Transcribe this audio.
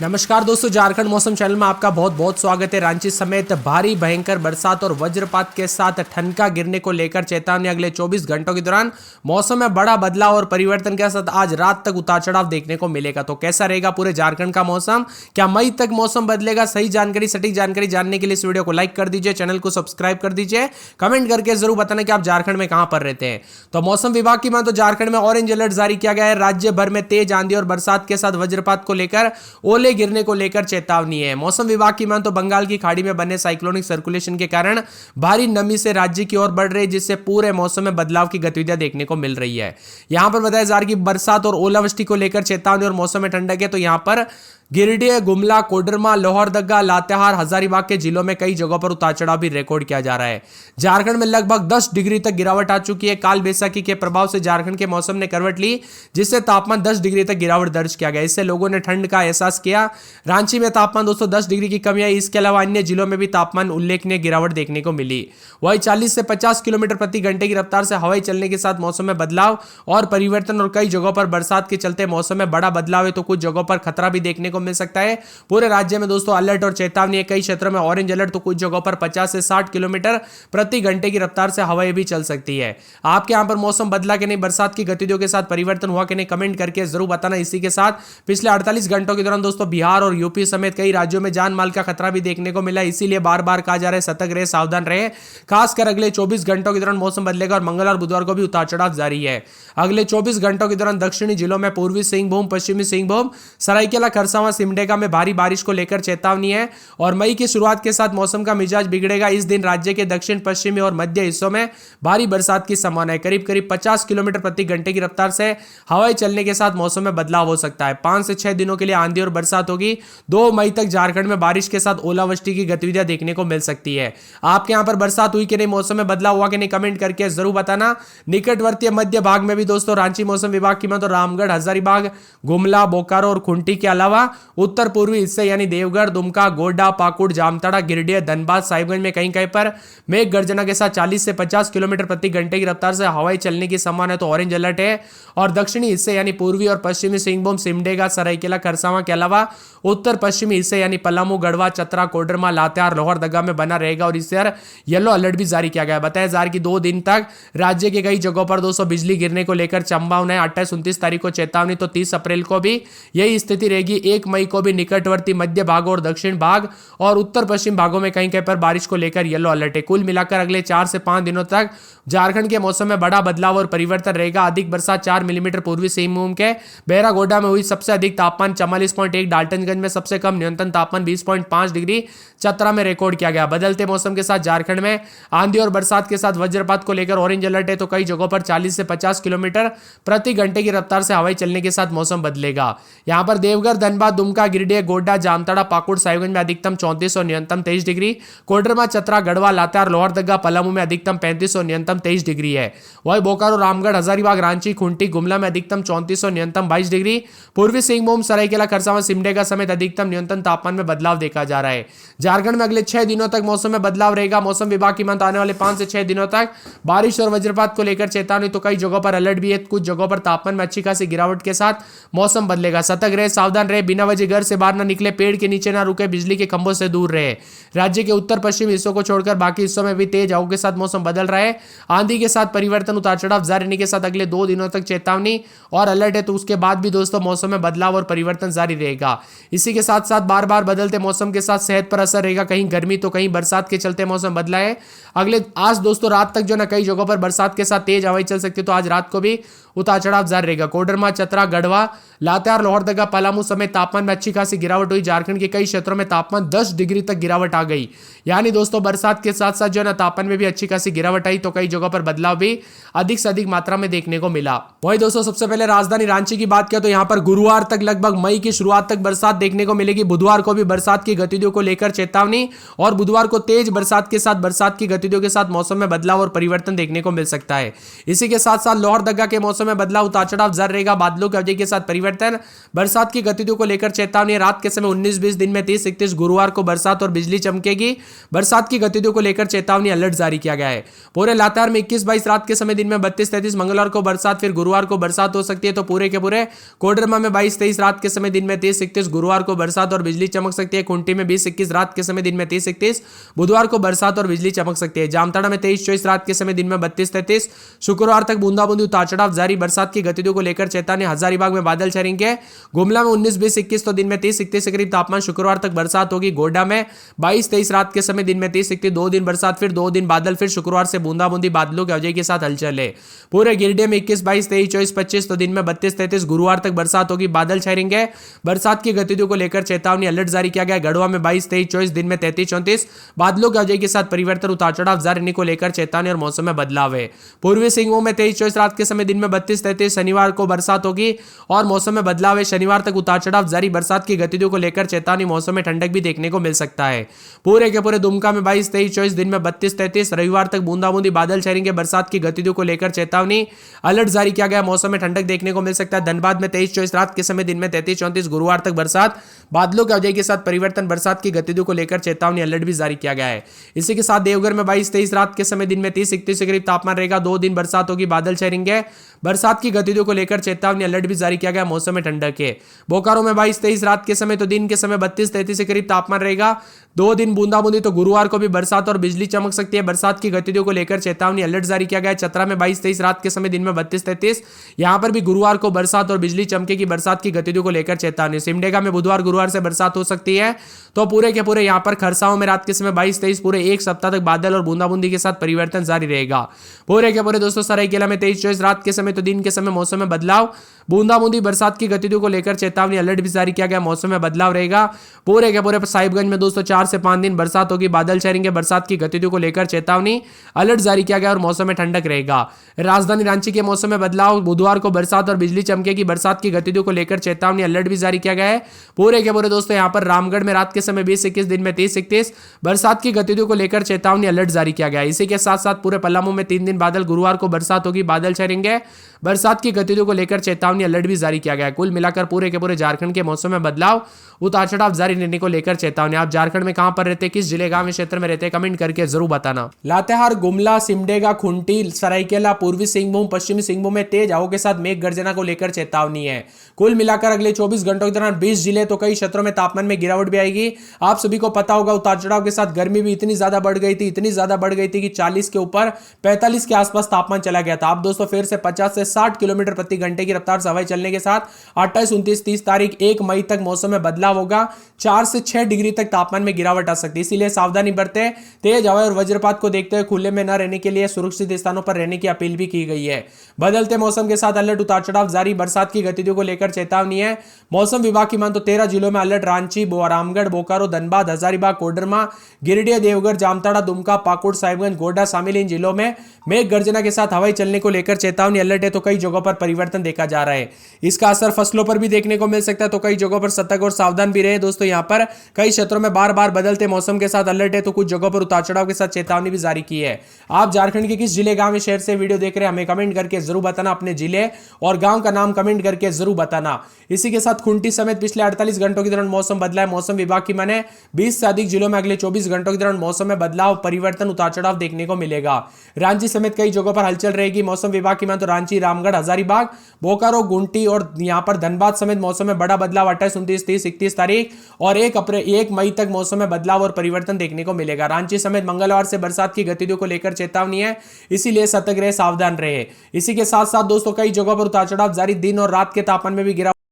नमस्कार दोस्तों, झारखंड मौसम चैनल में आपका बहुत बहुत स्वागत है। रांची समेत भारी भयंकर बरसात और वज्रपात के साथ ठनका गिरने को लेकर चेतावनी। अगले 24 घंटों के दौरान मौसम में बड़ा बदलाव और परिवर्तन के साथ आज रात तक उतार चढ़ाव देखने को मिलेगा। तो कैसा रहेगा पूरे झारखंड का मौसम, क्या मई तक मौसम बदलेगा? सही जानकारी, सटीक जानकारी जानने के लिए इस वीडियो को लाइक कर दीजिए, चैनल को सब्सक्राइब कर दीजिए, कमेंट करके जरूर बताना कि आप झारखंड में कहां पर रहते हैं। तो मौसम विभाग की माने तो झारखंड में ऑरेंज अलर्ट जारी किया गया है। राज्य भर में तेज आंधी और बरसात के साथ वज्रपात को लेकर, ओले गिरने को लेकर चेतावनी है। मौसम विभाग की माने तो बंगाल की खाड़ी में बने साइक्लोनिक सर्कुलेशन के कारण भारी नमी से राज्य की ओर बढ़ रही, जिससे पूरे मौसम में बदलाव की गतिविधियां देखने को मिल रही है। यहां पर बताया जा रहा है कि बरसात और ओलावृष्टि को लेकर चेतावनी और मौसम में ठंडक है। तो यहां पर गिरिडीह, गुमला, कोडरमा, लोहरदगा, लातेहार, हजारीबाग के जिलों में कई जगहों पर उतार चढ़ाव भी रिकॉर्ड किया जा रहा है। झारखंड में लगभग 10 डिग्री तक गिरावट आ चुकी है। काल बैसाखी के प्रभाव से झारखंड के मौसम ने करवट ली, जिससे तापमान 10 डिग्री तक गिरावट दर्ज किया गया। इससे लोगों ने ठंड का एहसास किया। रांची में तापमान 10 डिग्री की कमी आई। इसके अलावा अन्य जिलों में भी तापमान उल्लेखनीय गिरावट देखने को मिली। वही 40 से 50 किलोमीटर प्रति घंटे की रफ्तार से हवाएं चलने के साथ मौसम में बदलाव और परिवर्तन, और कई जगहों पर बरसात के चलते मौसम में बड़ा बदलाव है। तो कुछ जगहों पर खतरा भी देखने को मिल सकता है। पूरे राज्य में दोस्तों अलर्ट और चेतावनी है। कई क्षेत्रों में ऑरेंज अलर्ट, तो कुछ जगहों पर 50 से 60 किलोमीटर प्रति घंटे की रफ्तार से हवाएं भी चल सकती है। आपके यहां पर मौसम बदला कि नहीं, बरसात की गतिविधियों के साथ परिवर्तन हुआ कि नहीं, कमेंट करके जरूर बताना। इसी के साथ पिछले 48 घंटों के दौरान दोस्तों बिहार और यूपी समेत कई राज्यों में जान माल का खतरा भी देखने को मिला। इसीलिए बार बार कहा जा रहा है सतर्क रहे, सावधान रहे। खासकर अगले 24 घंटों के दौरान मौसम बदलेगा और मंगलवार बुधवार को भी उतार चढ़ाव जारी है। अगले 24 घंटों के दौरान दक्षिणी जिलों में पूर्वी सिंहभूम, पश्चिमी सिंहभूम, सरायकेला, खरसावां, सिमडेगा में भारी बारिश को लेकर चेतावनी है। और मई की शुरुआत के साथ मौसम का मिजाज बिगड़ेगा। इस दिन राज्य के दक्षिण पश्चिमी और मध्य हिस्सों में भारी बरसात की संभावना है। करीब करीब 50 किलोमीटर प्रति घंटे की रफ्तार से हवाएं चलने के साथ मौसम में बदलाव हो सकता है। 5 से 6 दिनों के लिए आंधी और बरसात होगी। 2 मई तक झारखंड में बारिश के साथ ओलावृष्टि की गतिविधियां देखने को मिल सकती है। आपके यहां पर बरसात हुई कि नहीं, मौसम में बदलाव हुआ कि नहीं, कमेंट करके जरूर बताना। निकटवर्ती मध्य भाग में भी दोस्तों रांची मौसम विभाग की माने तो रामगढ़, हजारीबाग, गुमला, बोकारो और खुंटी के अलावा उत्तर पूर्वी हिस्से यानी देवगढ़, दुमका, गोड्डा, पाकुड़, जामताड़ा, गिरिडीह, धनबाद, साहिबगंज में कहीं कहीं पर मेघ गर्जना के साथ 40 से 50 किलोमीटर प्रति घंटे की रफ्तार से हवाएं चलने की संभावना है। तो ऑरेंज अलर्ट है। और दक्षिणी हिस्से यानी पूर्वी और पश्चिमी सिंहभूम, सिमडेगा, सरायकेला, खरसावां के अलावा उत्तर पश्चिमी हिस्से यानी पलामू, गढ़वा, चतरा, कोडरमा, लातेहार, लोहरदगा में बना रहेगा। और इस येलो अलर्ट भी जारी किया गया है। बताया जा रहा है कि 2 दिन तक राज्य के कई जगहों पर दोस्तों बिजली गिरने को लेकर संभावना है। 28-29 तारीख को चेतावनी, तो 30 अप्रैल को भी यही स्थिति रहेगी। 1 मई को भी निकटवर्ती मध्य भाग और दक्षिण भाग और उत्तर पश्चिम भागों में कहीं कहीं पर बारिश को लेकर येलो अलर्ट है। कुल मिलाकर अगले 4 से 5 दिनों तक झारखंड के मौसम में बड़ा बदलाव और परिवर्तन रहेगा। अधिक बरसात 4 मिलीमीटर पूर्वी सिंहभूम के बहरागोड़ा में हुई। सबसे अधिक तापमान 44.1, डाल्टनगंज में सबसे कम न्यूनतम तापमान 20.5 डिग्री चतरा में रिकॉर्ड किया गया। बदलते मौसम के साथ झारखंड में आंधी और बरसात के साथ वज्रपात को लेकर ऑरेंज अलर्ट है। तो कई जगहों पर 40 से 50 किलोमीटर प्रति घंटे की रफ्तार से हवाएं चलने के साथ मौसम बदलेगा। यहां पर देवघर, धनबाद, दुमका, गिरिडीह, गोड्डा, जामताड़ा, पाकुड़, साहिबगंज में अधिकतम 34 और न्यूनतम 23 डिग्री, कोडरमा, चतरा, गढ़वा, लातेहार, लोहरदगा, पलामू में अधिकतम 35 और न्यूनतम 23 डिग्री है। वही बोकारो, रामगढ़, हजारीबाग, रांची, खुंटी, गुमला में अधिकतम 34 और न्यूनतम 22 डिग्री, पूर्वी सिंहभूम, सरायकेला, खरसावां, सिमडेगा समेत अधिकतम न्यूनतम तापमान में बदलाव देखा जा रहा है। झारखंड में अगले 6 दिनों तक मौसम में बदलाव रहेगा। मौसम विभाग की माने आने वाले 5 से 6 दिनों तक बारिश और वज्रपात को लेकर चेतावनी, तो कई जगहों पर अलर्ट भी है। कुछ जगहों पर तापमान में अच्छी खासी गिरावट के साथ मौसम बदलेगा। सतर्क रहे, सावधान रहे, बिना वजह घर से बाहर न निकले, पेड़ के नीचे ना रुके, बिजली के खंभों से दूर रहे। राज्य के उत्तर पश्चिम हिस्सों को छोड़कर बाकी हिस्सों में भी तेज हवाओं के साथ मौसम बदल रहा है। आंधी के साथ परिवर्तन, उतार चढ़ाव जारी रहने के साथ अगले 2 दिनों तक चेतावनी और अलर्ट है। तो उसके बाद भी दोस्तों मौसम में बदलाव और परिवर्तन जारी रहेगा। इसी के साथ साथ बार बार बदलते मौसम के साथ सेहत पर असर रहेगा। कहीं गर्मी तो कहीं बरसात के चलते मौसम बदला है। अगले आज दोस्तों रात तक जो ना कई जगहों पर बरसात के साथ तेज हवाएं चल सकती है। तो आज रात को भी उतार चढ़ाव जारी रहेगा। कोडरमा, चतरा, गढ़वा, लातेहार, लोहरदगा, पलामू समेत तापमान में अच्छी खासी गिरावट हुई। झारखंड के कई क्षेत्रों में तापमान 10 डिग्री तक गिरावट आ गई। यानी दोस्तों बरसात के साथ साथ जो है ना तापमान में भी अच्छी खासी गिरावट आई। तो कई जगहों पर बदलाव भी अधिक से अधिक मात्रा में देखने को मिला। वही दोस्तों सबसे पहले राजधानी रांची की बात किया तो यहां पर गुरुवार तक लगभग मई की शुरुआत तक बरसात देखने को मिलेगी। बुधवार को भी बरसात की गतिविधियों को लेकर चेतावनी, और बुधवार को तेज बरसात के साथ बरसात की गतिविधियों के साथ मौसम में बदलाव और परिवर्तन देखने को मिल सकता है। इसी के साथ साथ लोहरदगा के मौसम मौसम में बदलाव, उतार चढ़ाव जारी रहेगा, बादलों की अवधि के साथ परिवर्तन, बरसात की गतिविधियों को लेकर चेतावनी। रात के समय 19-20, दिन में 30-31, गुरुवार को बरसात और बिजली चमकेगी, बरसात की गतिविधियों को लेकर चेतावनी, अलर्ट जारी किया गया है। पूरे लातेहार में 21-22, रात के समय दिन में 32-33, मंगलवार को बरसात, फिर गुरुवार को बरसात हो सकती है। तो पूरे के पूरे कोडरमा में 22-23, रात के समय दिन में 30-31, गुरुवार को बरसात और बिजली चमक सकती है। कुंटी में 20-21, रात के समय दिन में 30-31, बुधवार को बरसात और बिजली चमक सकती है। जामताड़ा में 23-24, रात के समय दिन में 32-33, शुक्रवार तक बूंदाबूंदी, उतार चढ़ाव जारी, बरसात की गतिविधियों को लेकर चेतावनी। हजारीबाग में बादल छाएंगे, गुमला में 19-20-21, तो दिन में 30-31 के करीब तापमान, शुक्रवार तक बरसात होगी। गोड्डा में 22-23, रात के समय दिन में 30-31, 2 दिन बरसात, फिर 2 दिन बादल, फिर शुक्रवार से बूंदाबूंदी, बादलों की अवधि के साथ हलचल है। पूरे गिरिडीह में 21-22, 23-24-25, तो दिन में 32-33, गुरुवार तक बरसात होगी, बादल छाएंगे, बरसात की गतिविधियों को लेकर चेतावनी, अलर्ट जारी किया गया। गढ़वा में 22-23-24, दिन में 33-34, बादलों की अवधि के साथ परिवर्तन, उतार चढ़ाव जारी रहने को लेकर चेतावनी और मौसम में बदलाव है। पूर्वी सिंहभूम में 23-24, रात के समय दिन में 32-33, शनिवार को बरसात होगी और मौसम में बदलाव है। शनिवार तक उतार चढ़ाव जारी, बरसात की गतिविधियों को लेकर चेतावनी, मौसम में ठंडक भी देखने को मिल सकता है। पूरे के पूरे दुमका में 22-23-24, दिन में 32-33, रविवार तक बूंदाबूंदी, बादल छाएंगे, बरसात की गतिविधियों को लेकर चेतावनी, अलर्ट जारी किया गया, मौसम में ठंडक देखने को मिल सकता है। धनबाद में 23-24, रात के समय दिन में 33-34, गुरुवार तक बरसात, बादलों की अवधि के साथ परिवर्तन, बरसात की गतिविधियों को लेकर चेतावनी, अलर्ट भी जारी किया गया है। इसी के साथ देवघर में 22-23, रात के समय दिन में 30-31 के करीब तापमान रहेगा, 2 दिन बरसात होगी, बादल छाएंगे, बरसात की गतिविधियों को लेकर चेतावनी, अलर्ट भी जारी किया गया, मौसम में ठंडक है। बोकारो में 22-23, रात के समय, तो दिन के समय 32-33 के करीब तापमान रहेगा, 2 दिन बूंदाबूंदी, तो गुरुवार को भी बरसात और बिजली चमक सकती है, बरसात की गतिविधियों को लेकर चेतावनी, अलर्ट जारी किया गया। चतरा में 22-23, रात के समय दिन में 32-33, यहां पर भी गुरुवार को बरसात और बिजली चमकेगी, बरसात की गतिविधियों को लेकर चेतावनी। सिमडेगा में बुधवार गुरुवार से बरसात हो सकती है। तो पूरे के पूरे यहां पर खरसाओं में रात के समय 22-23, पूरे एक सप्ताह तक बादल और बूंदाबूंदी के साथ परिवर्तन जारी रहेगा। पूरे के पूरे दोस्तों सरायकेला में 23-24, रात के समय, तो दिन के समय मौसम में बदलाव, बूंदाबूंदी, बरसात की गतिविधियों को लेकर चेतावनी, अलर्ट भी जारी किया गया, मौसम में बदलाव रहेगा। पूरे के पूरे साहिबगंज में दोस्तों 4 से 5 दिन बरसात होगी, बादल छाएंगे, बरसात की गतिविधियों को लेकर चेतावनी, अलर्ट जारी किया गया और मौसम में ठंडक रहेगा। राजधानी रांची के मौसम में बदलाव, बुधवार को बरसात और बिजली चमकेगी, बरसात की गतिविधियों को लेकर चेतावनी, अलर्ट भी जारी किया गया है। पूरे के पूरे दोस्तों यहां पर रामगढ़ में रात के समय 20-21, दिन में 30-31, बरसात की गतिविधियों को लेकर चेतावनी, अलर्ट जारी किया गया है। इसी के साथ साथ पूरे पलामू में 3 दिन बादल, गुरुवार को बरसात होगी, बादल छाएंगे, बरसात की गतिविधियों को लेकर चेतावनी, अलर्ट भी जारी किया गया है। कुल मिलाकर पूरे के पूरे झारखंड के मौसम में बदलाव, उतार चढ़ाव जारी रहने को लेकर चेतावनी। आप झारखंड में कहां पर रहते हैं, किस जिले गांव क्षेत्र में रहते हैं, कमेंट करके जरूर बताना। लातेहार, गुमला, सिमडेगा, खुंटी, सरायकेला, पूर्वी सिंहभूम, पश्चिमी सिंहभूम में तेज हवाओं के साथ मेघ गर्जना को लेकर चेतावनी है। कुल मिलाकर अगले 24 घंटों के दौरान 20 जिले, तो कई क्षेत्रों में तापमान में गिरावट भी आएगी। आप सभी को पता होगा उतार चढ़ाव के साथ गर्मी भी इतनी ज्यादा बढ़ गई थी कि 40 के ऊपर 45 के आसपास तापमान चला गया था। आप दोस्तों फिर से 50 से 60 किलोमीटर प्रति घंटे की रफ्तार से हवाएं चलने के साथ 28, 29, 30 तारीख 1 मई तक मौसम में बदलाव होगा। 4 से 6 डिग्री तक तापमान में गिरावट आ सकती है, इसीलिए सावधानी बरतें। तेज हवा और वज्रपात को देखते हुए खुले में न रहने के लिए सुरक्षित स्थानों पर रहने की अपील भी की गई है। बदलते मौसम के साथ अलर्ट, उतार चढ़ाव जारी, बरसात की गतिविधियों को लेकर चेतावनी है। मौसम विभाग की मान तो 13 जिलों में अलर्ट, रांची, रामगढ़, बोकारो, धनबाद, हजारीबाग, कोडरमा, गिरिडीह, देवघर, जामताड़ा, दुमका, पाकुड़, साहिबगंज, गोड्डा शामिल इन जिलों में मेघ गर्जना के साथ हवाई चलने को लेकर चेतावनी, अलर्ट है। तो कई जगहों पर परिवर्तन देखा जा रहा है, इसका असर फसलों पर भी देखने को मिल सकता है, तो कई जगहों पर सतर्क और सावधान भी रहे। दोस्तों यहां पर कई क्षेत्रों में बार बार बदलते मौसम के साथ अलर्ट है, तो कुछ जगहों पर उतार चढ़ाव के साथ चेतावनी भी जारी की है। आप झारखंड के किस जिले, गांव, शहर से वीडियो देख रहे हैं, हमें कमेंट करके जरूर बताना, अपने जिले और गांव का नाम कमेंट करके जरूर बताना। इसी के साथ खुंटी समेत पिछले 48 घंटों के दौरान मौसम बदला है। मौसम विभाग की माने 20 से अधिक जिलों में अगले 24 घंटों के दौरान मौसम में बदलाव, परिवर्तन, उतार चढ़ाव देखने को मिलेगा। रांची समेत कई जगहों पर हलचल रहेगी। मौसम विभाग की माने तो रांची, रामगढ़, हजारीबाग, बोकारो, गुंटी और यहां पर धनबाद समेत मौसम में बड़ा बदलाव 28, 29, 30, 31 तारीख और 1 मई तक मौसम में बदलाव और परिवर्तन देखने को मिलेगा। रांची समेत मंगलवार से बरसात की गतिविधियों को लेकर चेतावनी है, इसीलिए सतर्क रहे, सावधान रहे। इसी के साथ साथ दोस्तों कई जगहों पर उतार चढ़ाव जारी, दिन और रात के तापमान में भी गिरावट